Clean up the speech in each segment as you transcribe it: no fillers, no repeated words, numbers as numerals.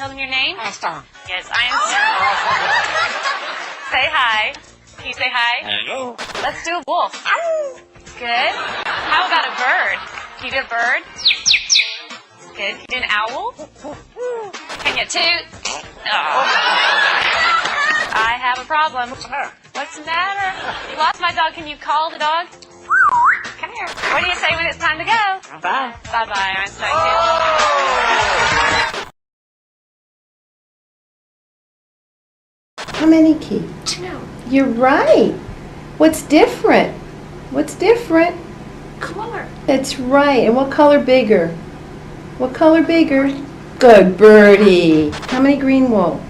tell them your name? Esther. Yes, I am Say hi. Can you say hi? Hello. Let's do a wolf. Good. How about a bird? Can you do a bird? Good. Can you do an owl? Can you toot? Oh. I have a problem. What's the matter? You lost my dog. Can you call the dog? Come here. What do you say when it's time to go? Bye. Bye-bye, Einstein. How many, Keith? 2. You're right. What's different? What's different? Color. That's right. And what color bigger? What color bigger? Good birdie. How many green wool?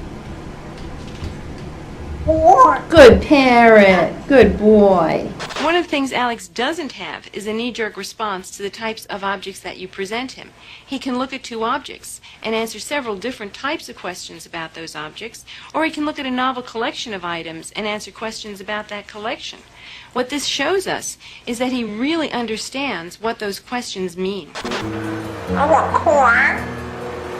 4. Good parrot. Good boy. One of the things Alex doesn't have is a knee-jerk response to the types of objects that you present him. He can look at 2 objects and answer several different types of questions about those objects, or he can look at a novel collection of items and answer questions about that collection. What this shows us is that he really understands what those questions mean. I want corn.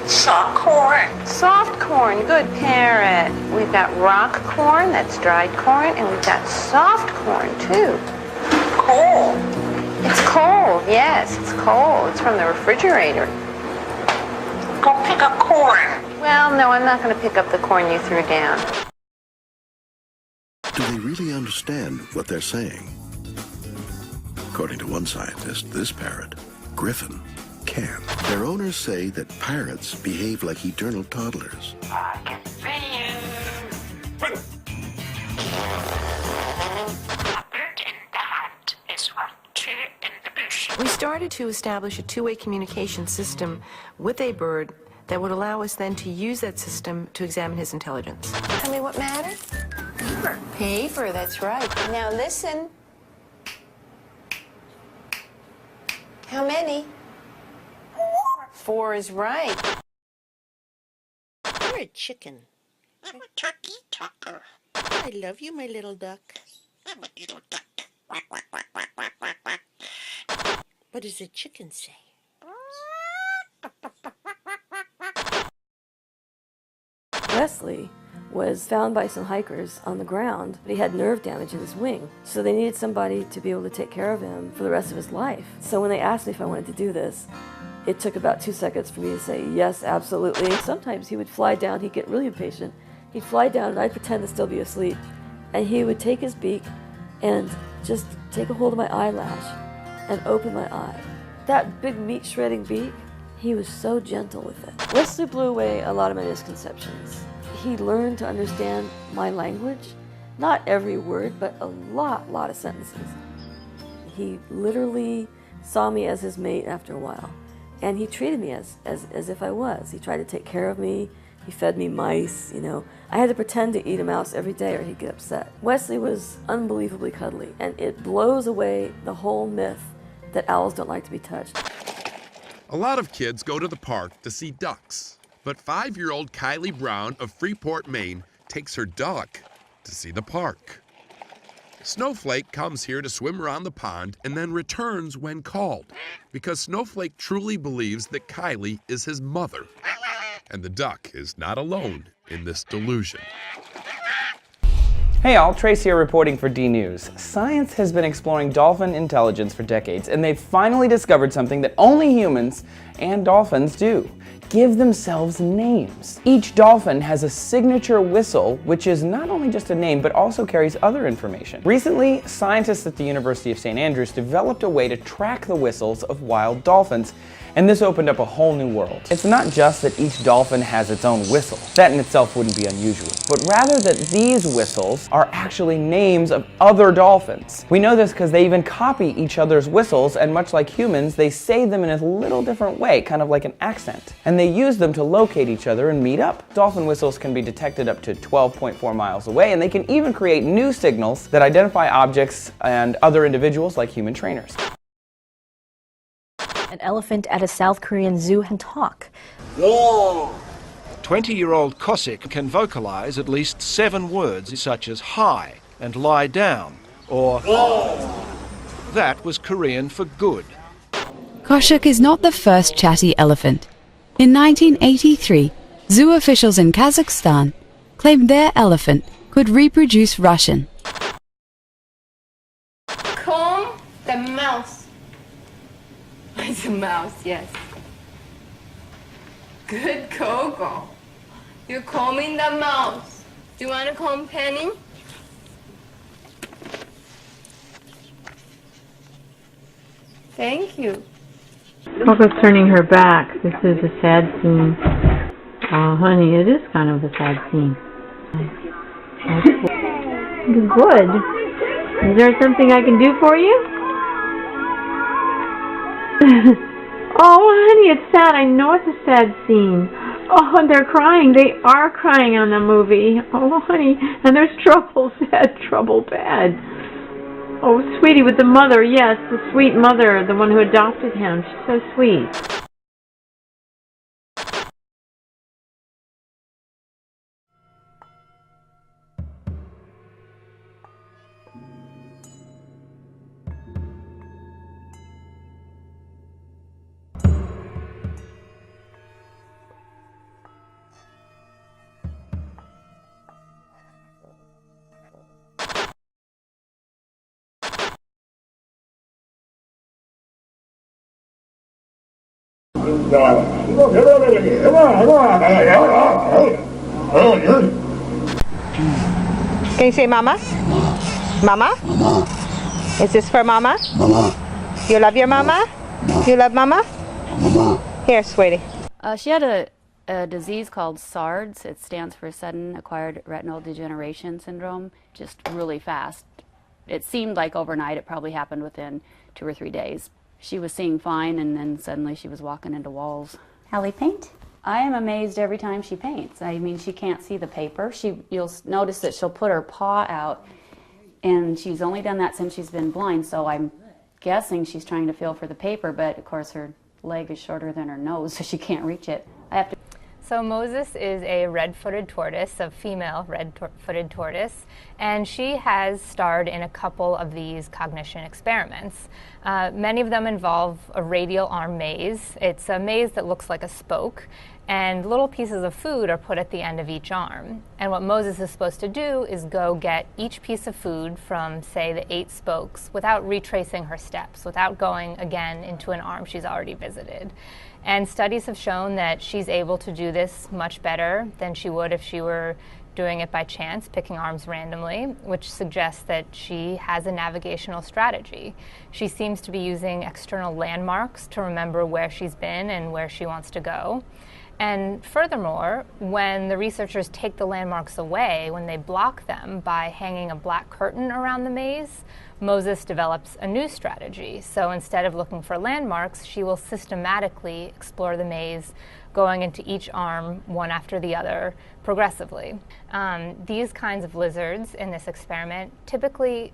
Soft corn. Soft corn, good parrot. We've got rock corn, that's dried corn, and we've got soft corn too. Coal. It's cold, yes, it's cold. It's from the refrigerator. Go pick up corn. Well, no, I'm not going to pick up the corn you threw down. Do they really understand what they're saying? According to one scientist, this parrot, Griffin, can. Their owners say that parrots behave like eternal toddlers. I can see you. A bird in the hand is one, 2 in the bush. We started to establish a two-way communication system with a bird that would allow us then to use that system to examine his intelligence. Tell me what mattered? Paper. Paper, that's right. Now listen. How many? 4 is right. You're a chicken. I'm a turkey talker. I love you, my little duck. I'm a little duck. Quack, quack, quack, quack, quack, quack, quack. What does a chicken say? Wesley was found by some hikers on the ground. He had nerve damage in his wing, so they needed somebody to be able to take care of him for the rest of his life. So when they asked me if I wanted to do this, it took about 2 seconds for me to say yes, absolutely. Sometimes he would fly down, he'd get really impatient. He'd fly down and I'd pretend to still be asleep. And he would take his beak and just take a hold of my eyelash and open my eye. That big meat shredding beak, he was so gentle with it. Wesley blew away a lot of my misconceptions. He learned to understand my language, not every word, but a lot of sentences. He literally saw me as his mate after a while. And he treated me as if I was. He tried to take care of me. He fed me mice, you know. I had to pretend to eat a mouse every day or he'd get upset. Wesley was unbelievably cuddly, and it blows away the whole myth that owls don't like to be touched. A lot of kids go to the park to see ducks, but 5-year-old Kylie Brown of Freeport, Maine, takes her duck to see the park. Snowflake comes here to swim around the pond and then returns when called, because Snowflake truly believes that Kylie is his mother. And the duck is not alone in this delusion. Hey all, Trace here reporting for D News. Science has been exploring dolphin intelligence for decades, and they've finally discovered something that only humans and dolphins do. Give themselves names. Each dolphin has a signature whistle, which is not only just a name, but also carries other information. Recently, scientists at the University of St. Andrews developed a way to track the whistles of wild dolphins, and this opened up a whole new world. It's not just that each dolphin has its own whistle. That in itself wouldn't be unusual, but rather that these whistles are actually names of other dolphins. We know this because they even copy each other's whistles, and much like humans, they say them in a little different way, kind of like an accent. And they use them to locate each other and meet up. Dolphin whistles can be detected up to 12.4 miles away, and they can even create new signals that identify objects and other individuals like human trainers. An elephant at a South Korean zoo can talk. 20-year-old Cossack can vocalize at least 7 words such as hi and lie down, or that was Korean for good. Cossack is not the first chatty elephant. In 1983, Zoo officials in Kazakhstan claimed their elephant could reproduce Russian. Comb the mouse. It's a mouse, yes. Good Coco. You're combing the mouse. Do you want to comb Penny? Thank you. Coco's turning her back. This is a sad scene. Oh, honey, it is kind of a sad scene. Good. Is there something I can do for you? Oh, honey, it's sad. I know it's a sad scene. Oh, and they're crying. They are crying on the movie. Oh, honey, and there's trouble, sad trouble, bad. Oh, sweetie, with the mother, yes, the sweet mother, the one who adopted him. She's so sweet. Can you say mama? Mama? Mama. Is this for mama? Mama. You love your mama? No. You love mama? Mama. Here, sweetie. She had a disease called SARDS. It stands for Sudden Acquired Retinal Degeneration Syndrome, just really fast. It seemed like overnight. It probably happened within 2 or 3 days. She was seeing fine, and then suddenly she was walking into walls. Hallie paint? I am amazed every time she paints. I mean, she can't see the paper. You'll notice that she'll put her paw out, and she's only done that since she's been blind, so I'm guessing she's trying to feel for the paper, but of course her leg is shorter than her nose, so she can't reach it. So Moses is a red-footed tortoise, a female red-footed tortoise, and she has starred in a couple of these cognition experiments. Many of them involve a radial arm maze. It's a maze that looks like a spoke, and little pieces of food are put at the end of each arm. And what Moses is supposed to do is go get each piece of food from, say, the 8 spokes without retracing her steps, without going again into an arm she's already visited. And studies have shown that she's able to do this much better than she would if she were doing it by chance, picking arms randomly, which suggests that she has a navigational strategy. She seems to be using external landmarks to remember where she's been and where she wants to go. And furthermore, when the researchers take the landmarks away, when they block them by hanging a black curtain around the maze, Moses develops a new strategy. So instead of looking for landmarks, she will systematically explore the maze, going into each arm one after the other progressively. These kinds of lizards in this experiment typically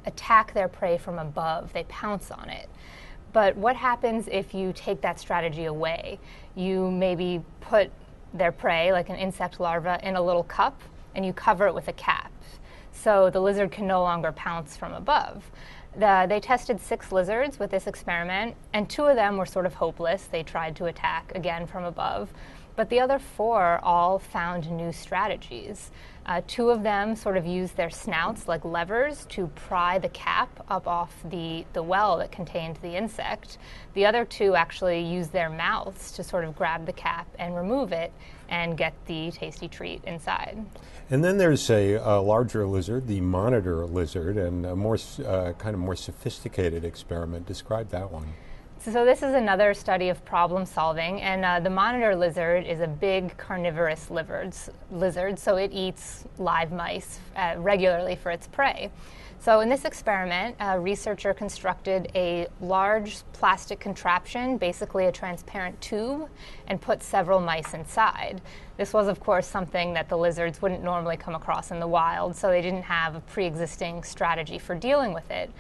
attack their prey from above. They pounce on it. But what happens if you take that strategy away? You maybe put their prey, like an insect larva, in a little cup, and you cover it with a cap. So the lizard can no longer pounce from above. They tested 6 lizards with this experiment, and 2 of them were sort of hopeless. They tried to attack again from above. But the other 4 all found new strategies. 2 of them sort of used their snouts like levers to pry the cap up off the well that contained the insect. The other 2 actually used their mouths to sort of grab the cap and remove it and get the tasty treat inside. And then there's a larger lizard, the monitor lizard, and a more kind of more sophisticated experiment. Describe that one. So this is another study of problem solving, and the monitor lizard is a big carnivorous lizard, so it eats live mice regularly for its prey. So in this experiment, a researcher constructed a large plastic contraption, basically a transparent tube, and put several mice inside. This was, of course, something that the lizards wouldn't normally come across in the wild, so they didn't have a pre-existing strategy for dealing with it.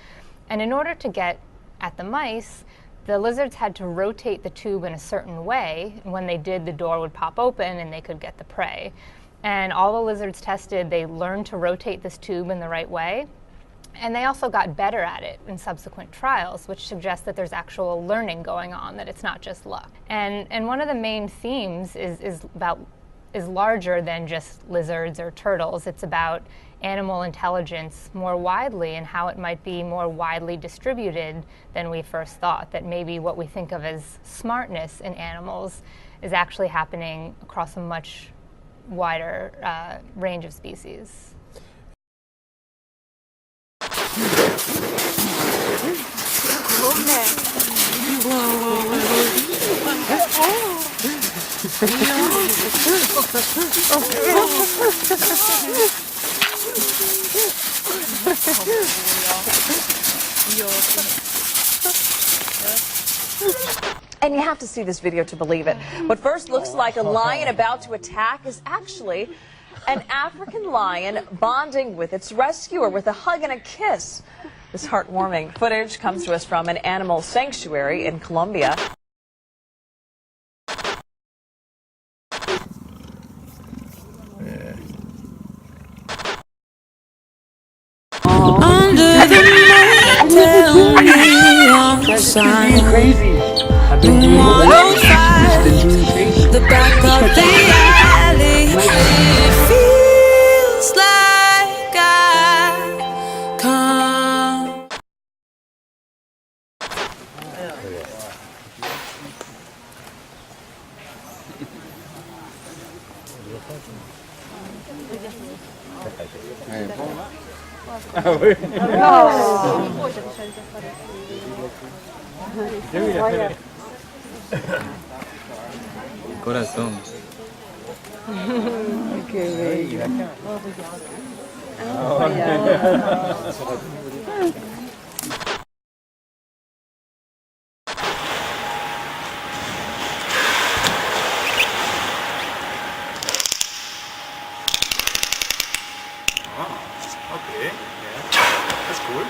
And in order to get at the mice, the lizards had to rotate the tube in a certain way. When they did, the door would pop open and they could get the prey. And all the lizards tested, they learned to rotate this tube in the right way. And they also got better at it in subsequent trials, which suggests that there's actual learning going on, that it's not just luck. And one of the main themes is about is larger than just lizards or turtles. It's about animal intelligence more widely and how it might be more widely distributed than we first thought, that maybe what we think of as smartness in animals is actually happening across a much wider range of species. And you have to see this video to believe it. What first looks like a lion about to attack is actually an African lion bonding with its rescuer with a hug and a kiss. This heartwarming footage comes to us from an animal sanctuary in Colombia. Under the moon, tell me I'm shining. I've been doing 105, the back of the alley. It feels like I come. Corazón. Qué bello. Okay, yeah, that's cool.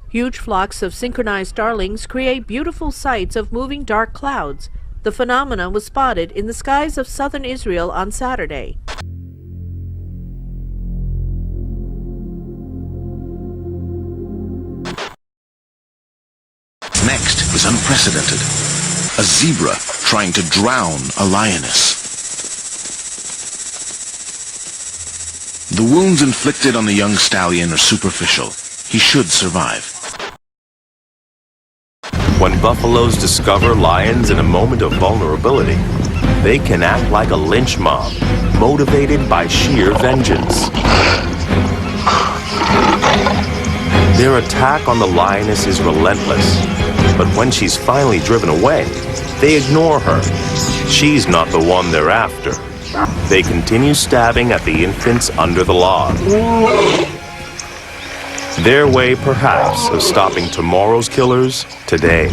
Huge flocks of synchronized starlings create beautiful sights of moving dark clouds. The phenomenon was spotted in the skies of southern Israel on Saturday. Next is unprecedented. A zebra trying to drown a lioness. The wounds inflicted on the young stallion are superficial. He should survive. When buffaloes discover lions in a moment of vulnerability, they can act like a lynch mob, motivated by sheer vengeance. Their attack on the lioness is relentless, but when she's finally driven away, they ignore her. She's not the one they're after. They continue stabbing at the infants under the log. Their way, perhaps, of stopping tomorrow's killers today.